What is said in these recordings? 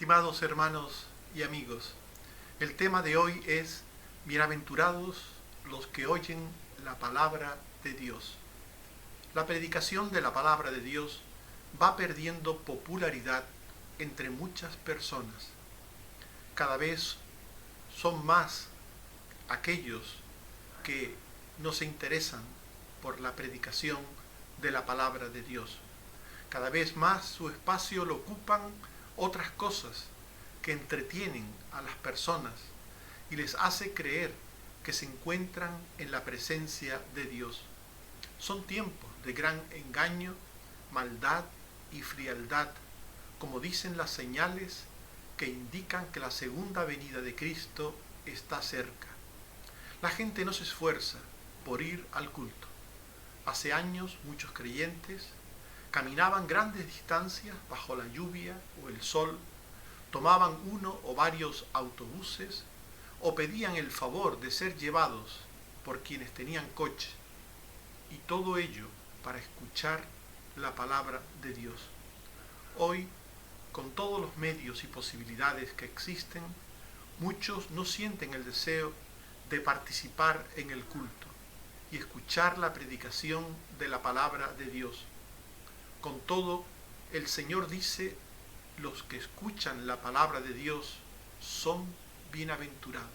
Estimados hermanos y amigos, el tema de hoy es bienaventurados los que oyen la palabra de Dios. La predicación de la palabra de Dios va perdiendo popularidad entre muchas personas. Cada vez son más aquellos que no se interesan por la predicación de la palabra de Dios. Cada vez más su espacio lo ocupan otras cosas que entretienen a las personas y les hace creer que se encuentran en la presencia de Dios. Son tiempos de gran engaño, maldad y frialdad, como dicen las señales que indican que la segunda venida de Cristo está cerca. La gente no se esfuerza por ir al culto. Hace años muchos creyentes caminaban grandes distancias bajo la lluvia o el sol, tomaban uno o varios autobuses o pedían el favor de ser llevados por quienes tenían coche, y todo ello para escuchar la palabra de Dios. Hoy, con todos los medios y posibilidades que existen, muchos no sienten el deseo de participar en el culto y escuchar la predicación de la palabra de Dios. Con todo, el Señor dice: los que escuchan la palabra de Dios son bienaventurados.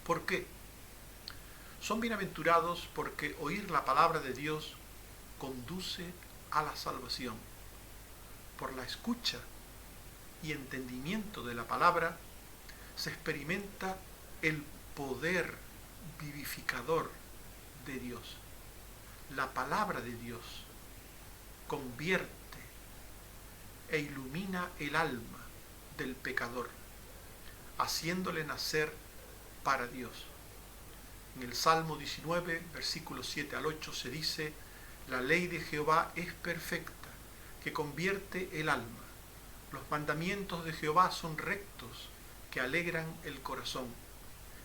¿Por qué? Son bienaventurados porque oír la palabra de Dios conduce a la salvación. Por la escucha y entendimiento de la palabra se experimenta el poder vivificador de Dios. La palabra de Dios convierte e ilumina el alma del pecador, haciéndole nacer para Dios. En el Salmo 19, versículos 7 al 8 se dice: la ley de Jehová es perfecta, que convierte el alma. Los mandamientos de Jehová son rectos, que alegran el corazón.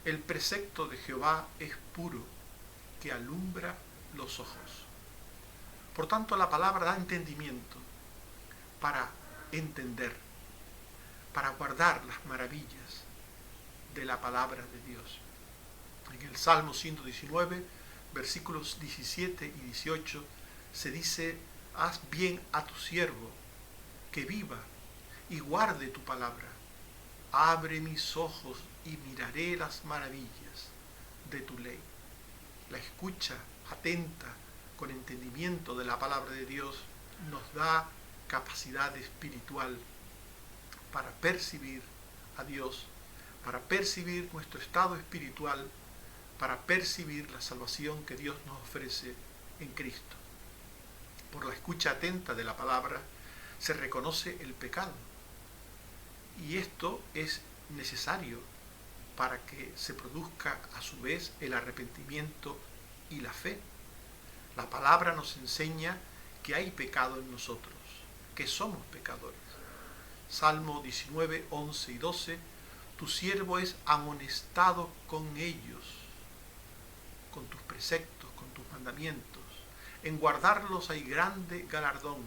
El precepto de Jehová es puro, que alumbra los ojos. Por tanto, la palabra da entendimiento para entender, para guardar las maravillas de la palabra de Dios. En el Salmo 119, versículos 17 y 18, se dice: haz bien a tu siervo, que viva y guarde tu palabra. Abre mis ojos y miraré las maravillas de tu ley. La escucha atenta, con entendimiento de la palabra de Dios, nos da capacidad espiritual para percibir a Dios, para percibir nuestro estado espiritual, para percibir la salvación que Dios nos ofrece en Cristo. Por la escucha atenta de la palabra se reconoce el pecado, y esto es necesario para que se produzca a su vez el arrepentimiento y la fe. La palabra nos enseña que hay pecado en nosotros, que somos pecadores. Salmo 19, 11 y 12: tu siervo es amonestado con ellos, con tus preceptos, con tus mandamientos. En guardarlos hay grande galardón.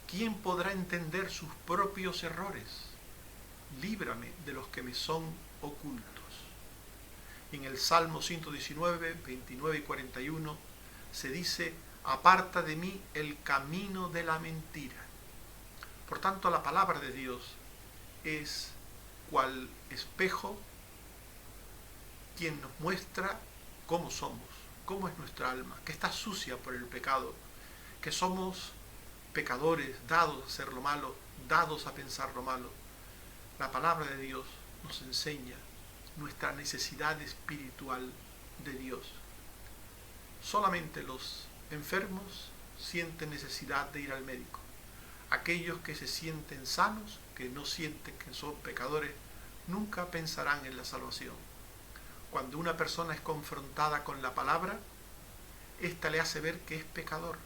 ¿Quién podrá entender sus propios errores? Líbrame de los que me son ocultos. En el Salmo 119, 29 y 41 se dice: aparta de mí el camino de la mentira. Por tanto, la palabra de Dios es cual espejo quien nos muestra cómo somos, cómo es nuestra alma, que está sucia por el pecado, que somos pecadores, dados a hacer lo malo, dados a pensar lo malo. La palabra de Dios nos enseña nuestra necesidad espiritual de Dios. Solamente los enfermos sienten necesidad de ir al médico. Aquellos que se sienten sanos, que no sienten que son pecadores, nunca pensarán en la salvación. Cuando una persona es confrontada con la palabra, ésta le hace ver que es pecador,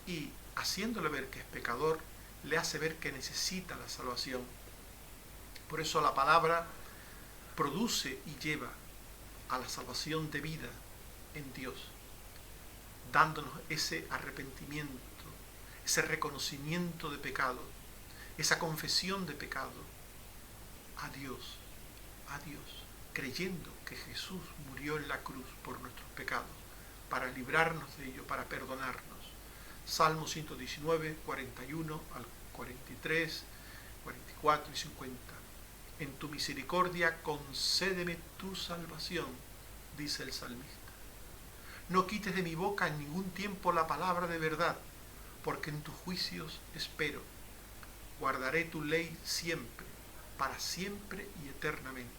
y haciéndole ver que es pecador, le hace ver que necesita la salvación. Por eso la palabra produce y lleva a la salvación de vida en Dios, dándonos ese arrepentimiento, ese reconocimiento de pecado, esa confesión de pecado a Dios, creyendo que Jesús murió en la cruz por nuestros pecados, para librarnos de ello, para perdonarnos. Salmo 119, 41 al 43, 44 y 50. En tu misericordia concédeme tu salvación, dice el salmista. No quites de mi boca en ningún tiempo la palabra de verdad, porque en tus juicios espero. Guardaré tu ley siempre, para siempre y eternamente.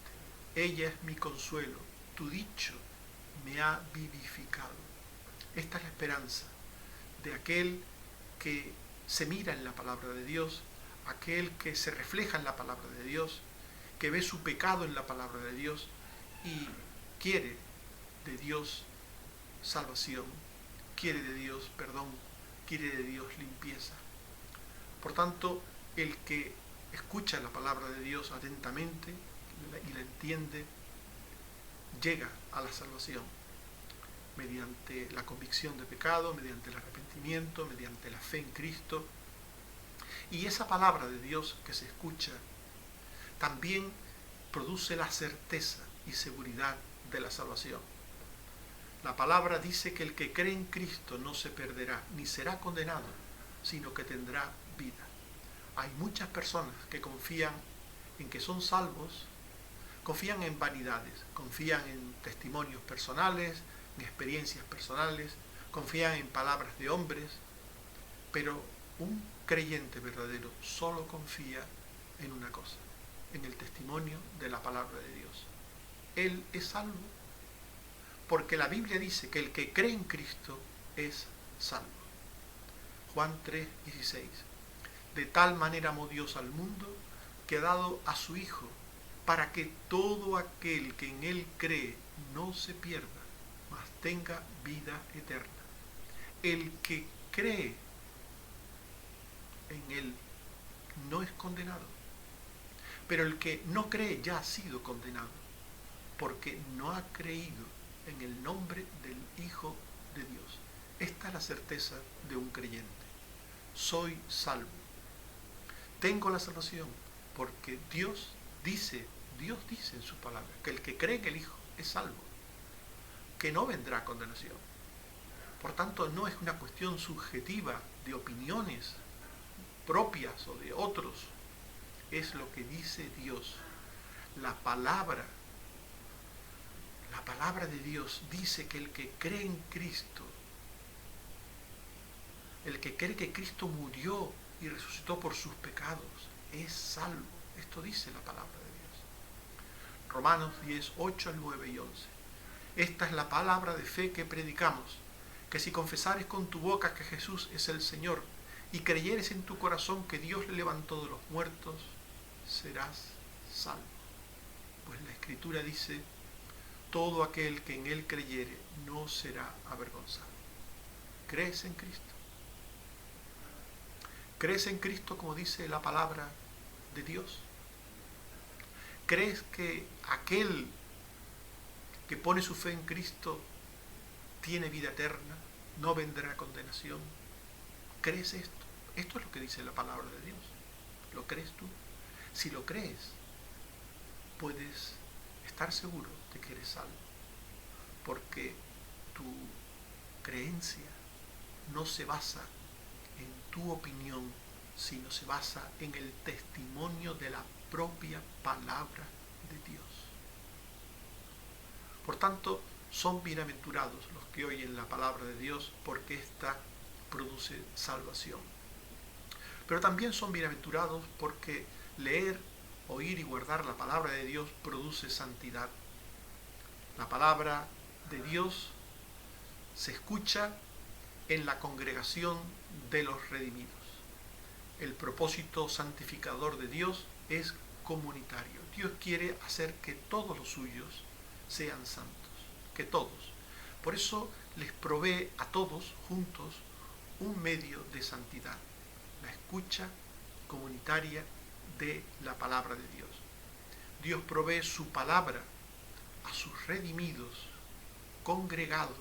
Ella es mi consuelo, tu dicho me ha vivificado. Esta es la esperanza de aquel que se mira en la palabra de Dios, aquel que se refleja en la palabra de Dios, que ve su pecado en la palabra de Dios y quiere de Dios salvación, quiere de Dios perdón, quiere de Dios limpieza. Por tanto, el que escucha la palabra de Dios atentamente y la entiende, llega a la salvación mediante la convicción de pecado, mediante el arrepentimiento, mediante la fe en Cristo. Y esa palabra de Dios que se escucha también produce la certeza y seguridad de la salvación. La palabra dice que el que cree en Cristo no se perderá, ni será condenado, sino que tendrá vida. Hay muchas personas que confían en que son salvos, confían en vanidades, confían en testimonios personales, en experiencias personales, confían en palabras de hombres, pero un creyente verdadero solo confía en una cosa, en el testimonio de la palabra de Dios. Él es salvo, porque la Biblia dice que el que cree en Cristo es salvo. Juan 3:16. De tal manera amó Dios al mundo que ha dado a su Hijo, para que todo aquel que en Él cree no se pierda, mas tenga vida eterna. El que cree en Él no es condenado, pero el que no cree ya ha sido condenado, porque no ha creído en el nombre del Hijo de Dios. Esta es la certeza de un creyente. Soy salvo. Tengo la salvación, porque Dios dice en su palabra que el que cree en el Hijo es salvo, que no vendrá a condenación. Por tanto, no es una cuestión subjetiva de opiniones propias o de otros, es lo que dice Dios. La palabra de Dios dice que el que cree en Cristo, el que cree que Cristo murió y resucitó por sus pecados, es salvo. Esto dice la palabra de Dios. Romanos 10, 8 al 9 y 11. Esta es la palabra de fe que predicamos, que si confesares con tu boca que Jesús es el Señor y creyeres en tu corazón que Dios le levantó de los muertos, serás salvo. Pues la Escritura dice, todo aquel que en Él creyere no será avergonzado. ¿Crees en Cristo? ¿Crees en Cristo como dice la palabra de Dios? ¿Crees que aquel que pone su fe en Cristo tiene vida eterna, no vendrá a condenación? ¿Crees esto? Esto es lo que dice la palabra de Dios. ¿Lo crees tú? Si lo crees, puedes estar seguro de que eres salvo, porque tu creencia no se basa en tu opinión, sino se basa en el testimonio de la propia palabra de Dios. Por tanto, son bienaventurados los que oyen la palabra de Dios, porque ésta produce salvación. Pero también son bienaventurados porque leer, oír y guardar la palabra de Dios produce santidad. La palabra de Dios se escucha en la congregación de los redimidos. El propósito santificador de Dios es comunitario. Dios quiere hacer que todos los suyos sean santos, que todos. Por eso les provee a todos juntos un medio de santidad, la escucha comunitaria de la palabra de Dios. Dios provee su palabra a sus redimidos, congregados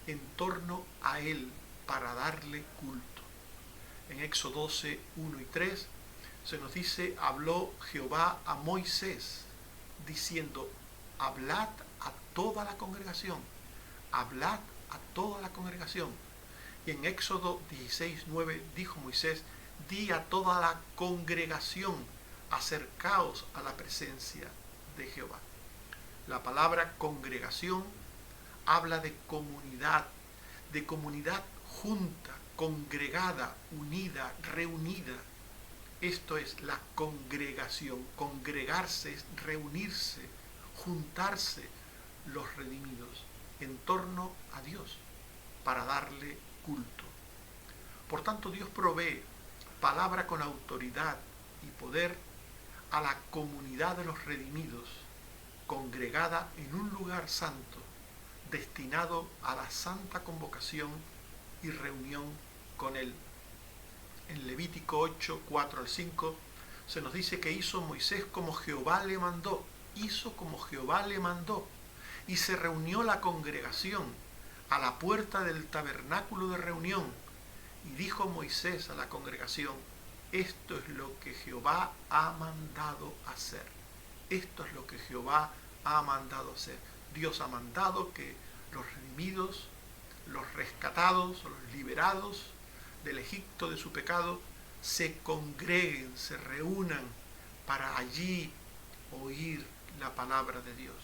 en torno a Él para darle culto. En Éxodo 12, 1 y 3 se nos dice, habló Jehová a Moisés, diciendo, hablad a toda la congregación, hablad a toda la congregación. Y en Éxodo 16:9 dijo Moisés, di a toda la congregación, acercaos a la presencia de Jehová. La palabra congregación habla de comunidad junta, congregada, unida, reunida. Esto es la congregación. Congregarse es reunirse, juntarse los redimidos en torno a Dios para darle culto. Por tanto, Dios provee palabra con autoridad y poder a la comunidad de los redimidos, congregada en un lugar santo, destinado a la santa convocación y reunión con Él. En Levítico 8, 4 al 5, se nos dice que hizo Moisés como Jehová le mandó, y se reunió la congregación a la puerta del tabernáculo de reunión, y dijo Moisés a la congregación, esto es lo que Jehová ha mandado hacer. Esto es lo que Jehová ha mandado hacer. Dios ha mandado que los redimidos, los rescatados, los liberados del Egipto de su pecado, se congreguen, se reúnan para allí oír la palabra de Dios.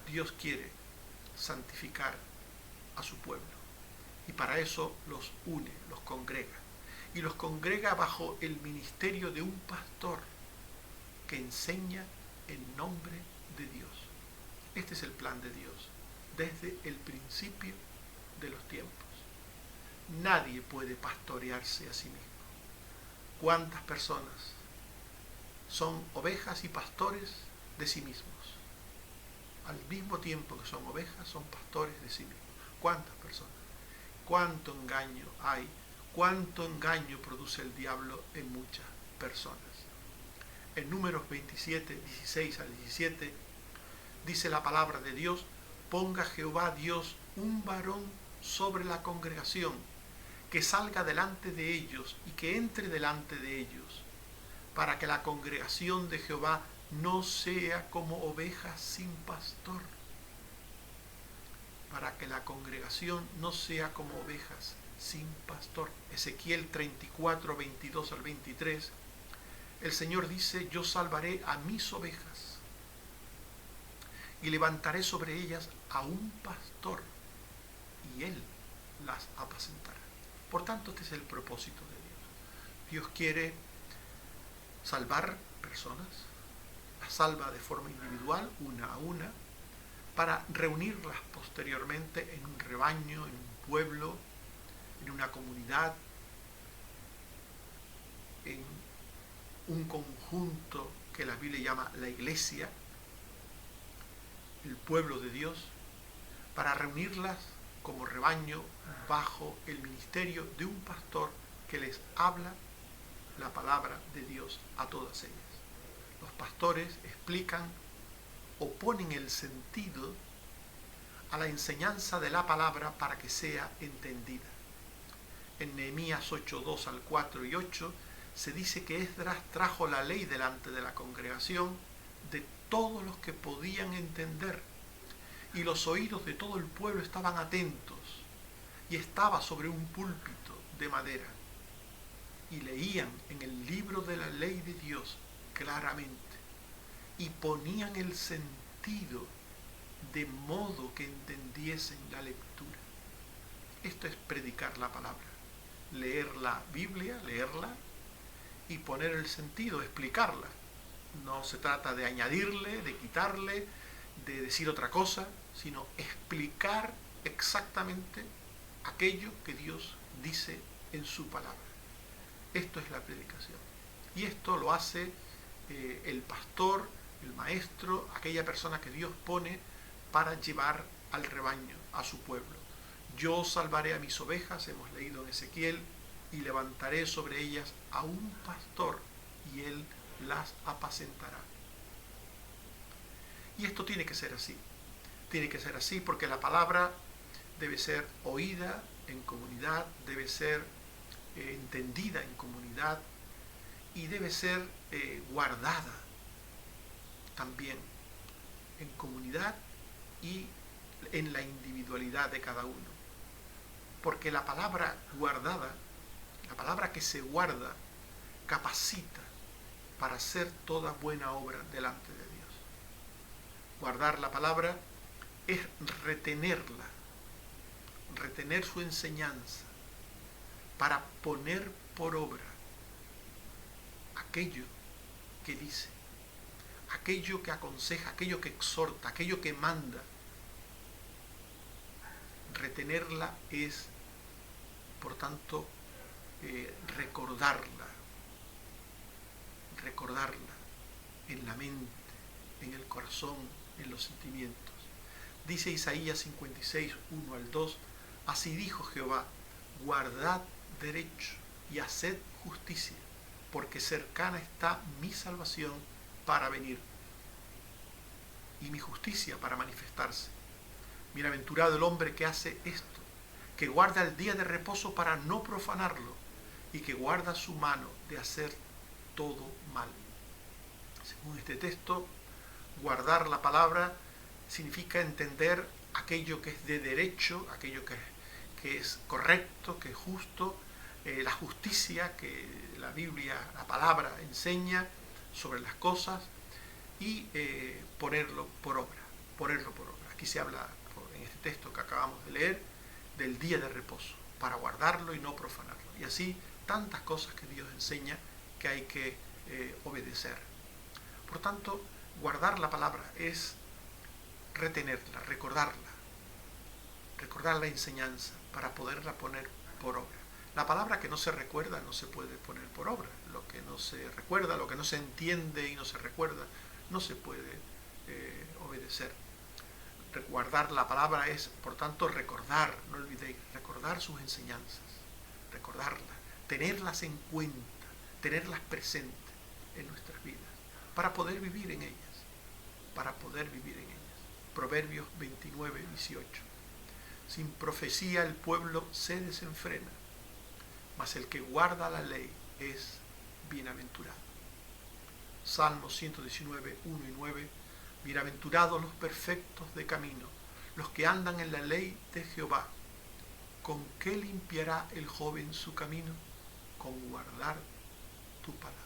Dios quiere santificar a su pueblo y para eso los une, los congrega. Y los congrega bajo el ministerio de un pastor que enseña en nombre de Dios. Este es el plan de Dios desde el principio de los tiempos. Nadie puede pastorearse a sí mismo. ¿Cuántas personas son ovejas y pastores de sí mismos? Al mismo tiempo que son ovejas, son pastores de sí mismos. ¿Cuántas personas? ¿Cuánto engaño hay? ¿Cuánto engaño produce el diablo en muchas personas? En Números 27, 16 al 17, dice la palabra de Dios, ponga Jehová Dios un varón sobre la congregación, que salga delante de ellos y que entre delante de ellos, para que la congregación de Jehová no sea como ovejas sin pastor. Para que la congregación no sea como ovejas sin pastor. Ezequiel 34, 22 al 23, el Señor dice, yo salvaré a mis ovejas y levantaré sobre ellas a un pastor y él las apacentará. Por tanto, este es el propósito de Dios. Dios quiere salvar personas, las salva de forma individual, una a una, para reunirlas posteriormente en un rebaño, en un pueblo, en una comunidad, en un conjunto que la Biblia llama la iglesia, el pueblo de Dios, para reunirlas como rebaño bajo el ministerio de un pastor que les habla la palabra de Dios a todas ellas. Los pastores explican o ponen el sentido a la enseñanza de la palabra para que sea entendida. En Nehemías 8, 2 al 4 y 8 se dice que Esdras trajo la ley delante de la congregación de todos los que podían entender, y los oídos de todo el pueblo estaban atentos, y estaba sobre un púlpito de madera, y leían en el libro de la ley de Dios claramente, y ponían el sentido de modo que entendiesen la lectura. Esto es predicar la palabra, leer la Biblia, leerla, y poner el sentido, explicarla. No se trata de añadirle, de quitarle, de decir otra cosa, sino explicar exactamente aquello que Dios dice en su palabra. Esto es la predicación. Y esto lo hace el pastor, el maestro, aquella persona que Dios pone para llevar al rebaño, a su pueblo. Yo salvaré a mis ovejas, hemos leído en Ezequiel, y levantaré sobre ellas a un pastor, y él las apacentará. Y esto tiene que ser así. Tiene que ser así porque la palabra debe ser oída en comunidad, debe ser entendida en comunidad, y debe ser guardada también en comunidad y en la individualidad de cada uno. Porque la palabra guardada, la palabra que se guarda, capacita para hacer toda buena obra delante de Dios. Guardar la palabra es retenerla, retener su enseñanza, para poner por obra aquello que dice, aquello que aconseja, aquello que exhorta, aquello que manda. Retenerla es, por tanto, recordarla en la mente, en el corazón, en los sentimientos. Dice Isaías 56, 1 al 2, así dijo Jehová, guardad derecho y haced justicia, porque cercana está mi salvación para venir y mi justicia para manifestarse. Bienaventurado el hombre que hace esto, que guarda el día de reposo para no profanarlo y que guarda su mano de hacer todo mal. Según este texto, guardar la palabra significa entender aquello que es de derecho, aquello que es correcto, que es justo, la justicia que la Biblia, la palabra enseña sobre las cosas y ponerlo por obra, Aquí se habla, en este texto que acabamos de leer, del día de reposo, para guardarlo y no profanarlo. Y así tantas cosas que Dios enseña que hay que obedecer. Por tanto, guardar la palabra es retenerla, recordar la enseñanza para poderla poner por obra. La palabra que no se recuerda no se puede poner por obra. Lo que no se recuerda, lo que no se entiende y no se recuerda, no se puede obedecer. Guardar la palabra es, por tanto, recordar, no olvidéis, recordar sus enseñanzas, recordarlas, tenerlas en cuenta, tenerlas presentes en nuestras vidas, para poder vivir en ellas, Proverbios 29, 18. Sin profecía el pueblo se desenfrena, mas el que guarda la ley es bienaventurado. Salmo 119, 1 y 9. Bienaventurados los perfectos de camino, los que andan en la ley de Jehová. ¿Con qué limpiará el joven su camino? Con guardar tu palabra.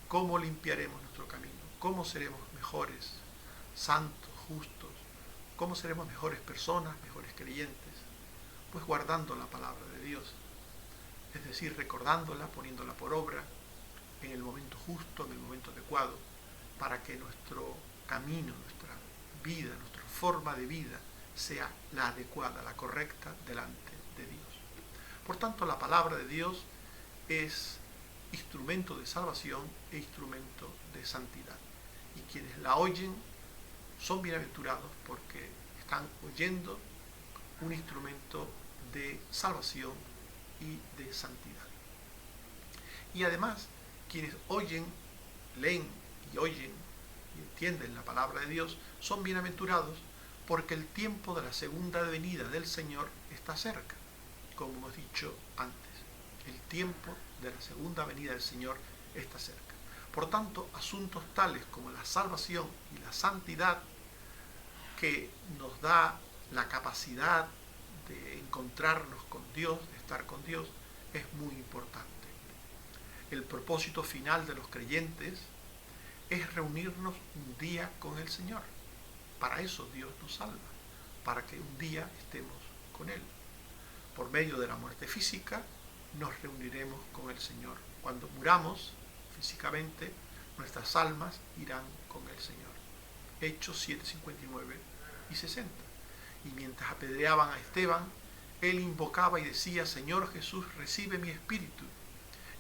¿Cómo limpiaremos nuestro camino? ¿Cómo seremos mejores, santos, justos? ¿Cómo seremos mejores personas, mejores creyentes? Pues guardando la palabra de Dios, es decir, recordándola, poniéndola por obra en el momento justo, en el momento adecuado, para que nuestro camino, nuestra vida, nuestra forma de vida sea la adecuada, la correcta delante de Dios. Por tanto, la palabra de Dios es instrumento de salvación e instrumento de santidad. Y quienes la oyen son bienaventurados porque están oyendo un instrumento de salvación y de santidad. Y además, quienes leen y oyen y entienden la palabra de Dios son bienaventurados porque el tiempo de la segunda venida del Señor está cerca, como hemos dicho antes. El tiempo de la segunda venida del Señor está cerca. Por tanto, asuntos tales como la salvación y la santidad, que nos da la capacidad de encontrarnos con Dios, de estar con Dios, es muy importante. El propósito final de los creyentes es reunirnos un día con el Señor. Para eso Dios nos salva, para que un día estemos con Él. Por medio de la muerte física nos reuniremos con el Señor. Cuando muramos físicamente, nuestras almas irán con el Señor. Hechos 7, 59 y 60. Y mientras apedreaban a Esteban, él invocaba y decía: Señor Jesús, recibe mi espíritu.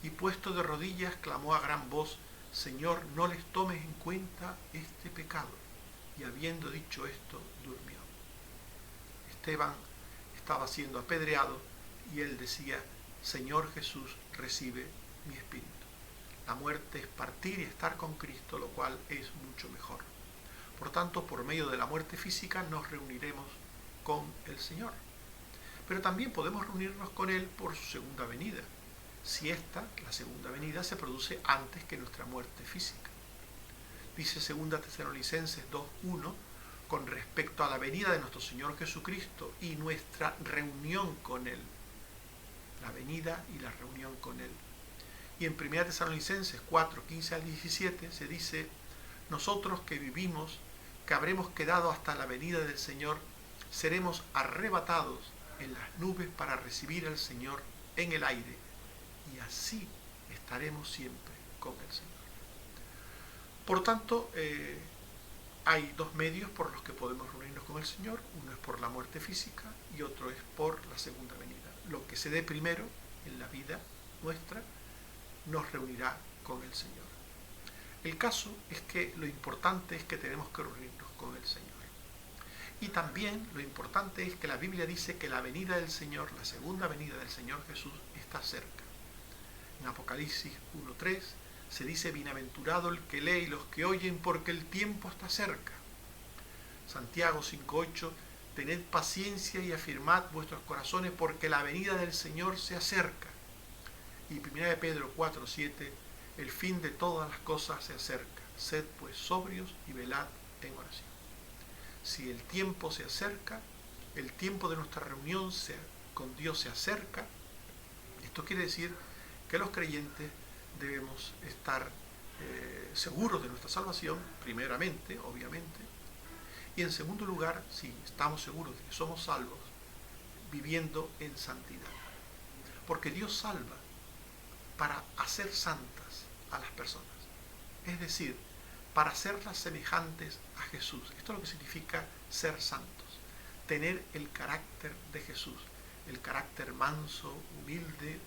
Y puesto de rodillas, clamó a gran voz: Señor, no les tomes en cuenta este pecado. Y habiendo dicho esto, durmió. Esteban estaba siendo apedreado y él decía: Señor Jesús, recibe mi espíritu. La muerte es partir y estar con Cristo, lo cual es mucho mejor. Por tanto, por medio de la muerte física nos reuniremos con el Señor. Pero también podemos reunirnos con Él por su segunda venida. si esta, la segunda venida, se produce antes que nuestra muerte física. Dice 2 Tesalonicenses 2:1, con respecto a la venida de nuestro Señor Jesucristo y nuestra reunión con Él. La venida y la reunión con Él. Y en 1 Tesalonicenses 4:15 al 17 se dice: nosotros que vivimos, que habremos quedado hasta la venida del Señor, seremos arrebatados en las nubes para recibir al Señor en el aire, y así estaremos siempre con el Señor. Por tanto, hay dos medios por los que podemos reunirnos con el Señor. Uno es por la muerte física y otro es por la segunda venida. Lo que se dé primero en la vida nuestra nos reunirá con el Señor. El caso es que lo importante es que tenemos que reunirnos con el Señor. Y también lo importante es que la Biblia dice que la venida del Señor, la segunda venida del Señor Jesús, está cerca. En Apocalipsis 1:3 se dice: bienaventurado el que lee y los que oyen, porque el tiempo está cerca. Santiago 5:8, tened paciencia y afirmad vuestros corazones, porque la venida del Señor se acerca. Y 1 Pedro 4:7, el fin de todas las cosas se acerca. Sed pues sobrios y velad en oración. Si el tiempo se acerca, el tiempo de nuestra reunión con Dios se acerca, esto quiere decir que los creyentes debemos estar seguros de nuestra salvación, primeramente, obviamente, y en segundo lugar, si estamos seguros de que somos salvos, viviendo en santidad. Porque Dios salva para hacer santas a las personas, es decir, para hacerlas semejantes a Jesús. Esto es lo que significa ser santos, tener el carácter de Jesús, el carácter manso, humilde,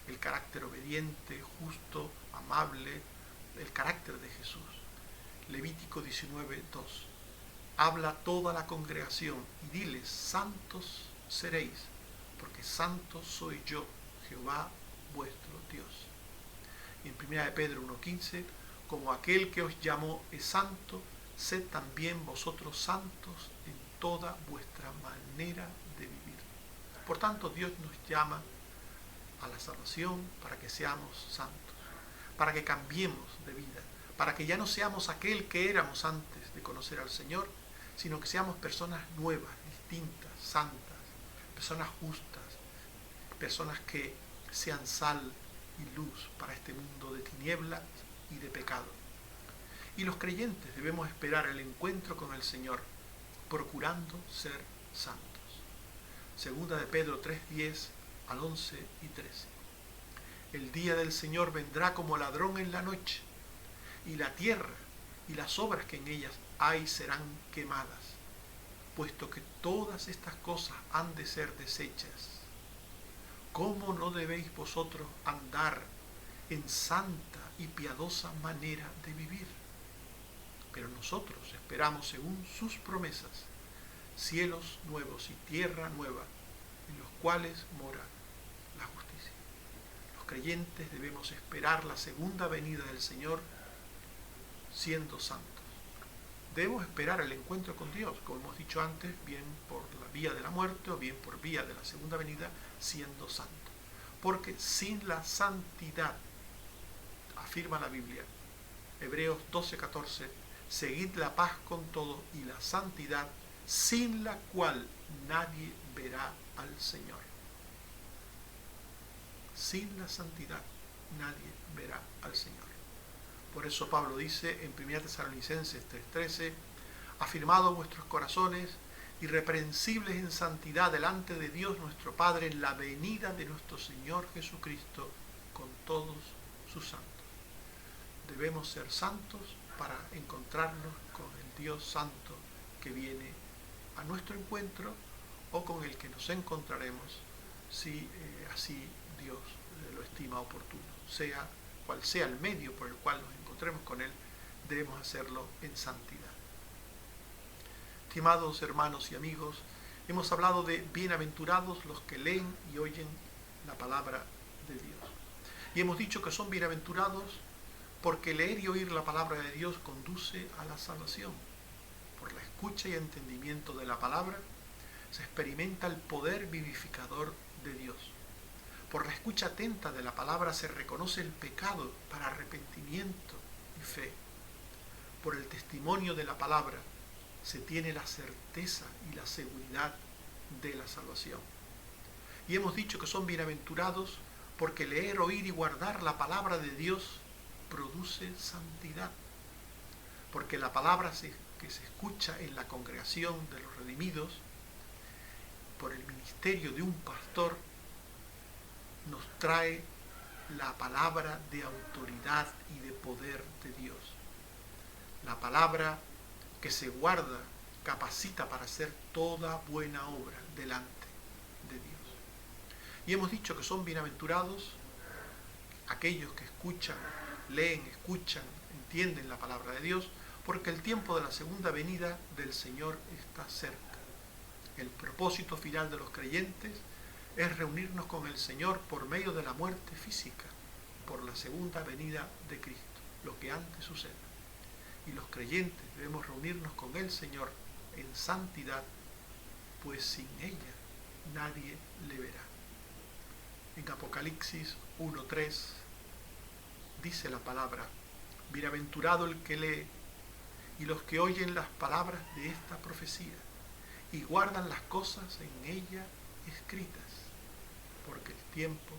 el carácter obediente, justo, amable, el carácter de Jesús. Levítico 19:2. Habla a toda la congregación y diles: santos seréis, porque santo soy yo, Jehová vuestro Dios. Y en 1 Pedro 1:15, como aquel que os llamó es santo, sed también vosotros santos en toda vuestra manera de vivir. Por tanto, Dios nos llama a la salvación para que seamos santos, para que cambiemos de vida, para que ya no seamos aquel que éramos antes de conocer al Señor, sino que seamos personas nuevas, distintas, santas, personas justas, personas que sean sal y luz para este mundo de tinieblas y de pecado. Y los creyentes debemos esperar el encuentro con el Señor, procurando ser santos. Segunda de Pedro 3:10 al 11 y 13. El día del Señor vendrá como ladrón en la noche, y la tierra y las obras que en ellas hay serán quemadas, puesto que todas estas cosas han de ser deshechas. ¿Cómo no debéis vosotros andar en santa y piadosa manera de vivir? Pero nosotros esperamos, según sus promesas, cielos nuevos y tierra nueva, en los cuales mora la justicia. Los creyentes debemos esperar la segunda venida del Señor siendo santos. Debemos esperar el encuentro con Dios, como hemos dicho antes, bien por la vía de la muerte o bien por vía de la segunda venida, siendo santos. Porque sin la santidad, afirma la Biblia, Hebreos 12:14, seguid la paz con todos y la santidad, sin la cual nadie verá al Señor. Sin la santidad nadie verá al Señor. Por eso Pablo dice en 1 Tesalonicenses 3:13, afirmados vuestros corazones, irreprensibles en santidad delante de Dios nuestro Padre, en la venida de nuestro Señor Jesucristo con todos sus santos. Debemos ser santos para encontrarnos con el Dios santo que viene a nuestro encuentro o con el que nos encontraremos si así Dios lo estima oportuno. Sea cual sea el medio por el cual nos encontremos con Él, debemos hacerlo en santidad. Estimados hermanos y amigos, hemos hablado de bienaventurados los que leen y oyen la palabra de Dios. Y hemos dicho que son bienaventurados porque leer y oír la palabra de Dios conduce a la salvación. Por la escucha y entendimiento de la palabra se experimenta el poder vivificador de Dios. Por la escucha atenta de la palabra se reconoce el pecado para arrepentimiento y fe. Por el testimonio de la palabra se tiene la certeza y la seguridad de la salvación. Y hemos dicho que son bienaventurados porque leer, oír y guardar la palabra de Dios produce santidad. Porque la palabra que se escucha en la congregación de los redimidos, por el ministerio de un pastor, nos trae la palabra de autoridad y de poder de Dios. La palabra que se guarda capacita para hacer toda buena obra delante de Dios. Y hemos dicho que son bienaventurados aquellos que escuchan, leen, escuchan, entienden la palabra de Dios, porque el tiempo de la segunda venida del Señor está cerca. El propósito final de los creyentes es reunirnos con el Señor por medio de la muerte física, por la segunda venida de Cristo, lo que antes sucede. Y los creyentes debemos reunirnos con el Señor en santidad, pues sin ella nadie le verá. En Apocalipsis 1:3 dice la palabra: bienaventurado el que lee y los que oyen las palabras de esta profecía y guardan las cosas en ella escritas, porque el tiempo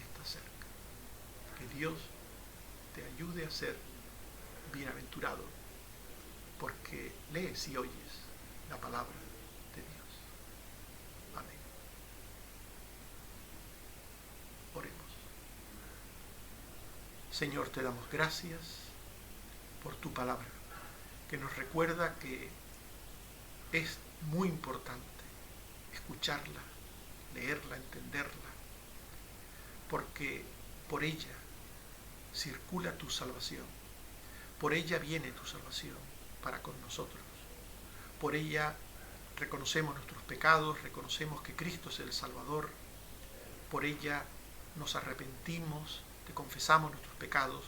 está cerca. Que Dios te ayude a ser bienaventurado, porque lees y oyes la palabra de Dios. Amén. Oremos. Señor, te damos gracias por tu palabra, que nos recuerda que es muy importante escucharla, leerla, entenderla, porque por ella circula tu salvación, por ella viene tu salvación para con nosotros, por ella reconocemos nuestros pecados, reconocemos que Cristo es el Salvador, por ella nos arrepentimos, te confesamos nuestros pecados,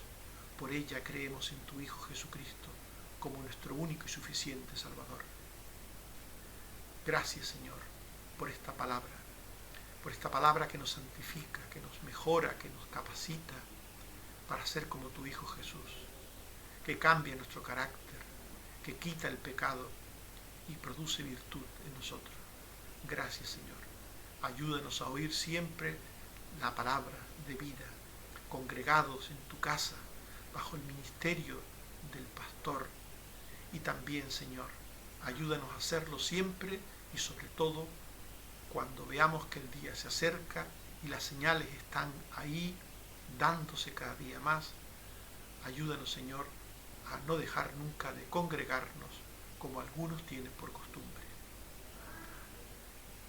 por ella creemos en tu Hijo Jesucristo como nuestro único y suficiente Salvador. Gracias, Señor, por esta palabra que nos santifica, que nos mejora, que nos capacita para ser como tu Hijo Jesús, que cambia nuestro carácter, que quita el pecado y produce virtud en nosotros. Gracias, Señor. Ayúdanos a oír siempre la palabra de vida, congregados en tu casa, bajo el ministerio del pastor. Y también, Señor, ayúdanos a hacerlo siempre y sobre todo cuando veamos que el día se acerca y las señales están ahí dándose cada día más. Ayúdanos, Señor, a no dejar nunca de congregarnos como algunos tienen por costumbre.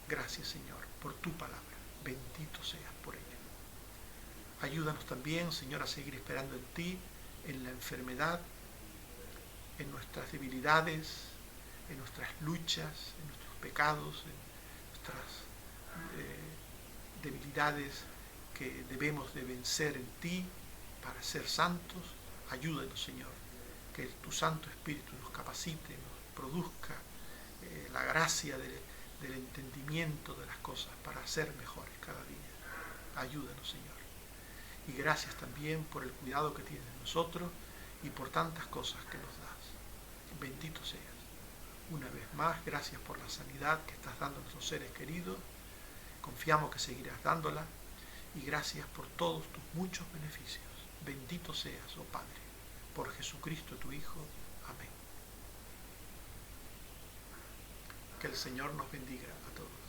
Gracias, Señor, por tu palabra. Bendito seas por ella. Ayúdanos también, Señor, a seguir esperando en ti, en la enfermedad, en nuestras debilidades, en nuestras luchas, en nuestros pecados, en nuestras debilidades que debemos de vencer en ti para ser santos. Ayúdanos, Señor, que tu Santo Espíritu nos capacite, nos produzca la gracia del entendimiento de las cosas para ser mejores cada día. Ayúdanos, Señor. Y gracias también por el cuidado que tienes de nosotros y por tantas cosas que nos das. Bendito seas. Una vez más, gracias por la sanidad que estás dando a nuestros seres queridos. Confiamos que seguirás dándola. Y gracias por todos tus muchos beneficios. Bendito seas, oh Padre, por Jesucristo tu Hijo. Amén. Que el Señor nos bendiga a todos.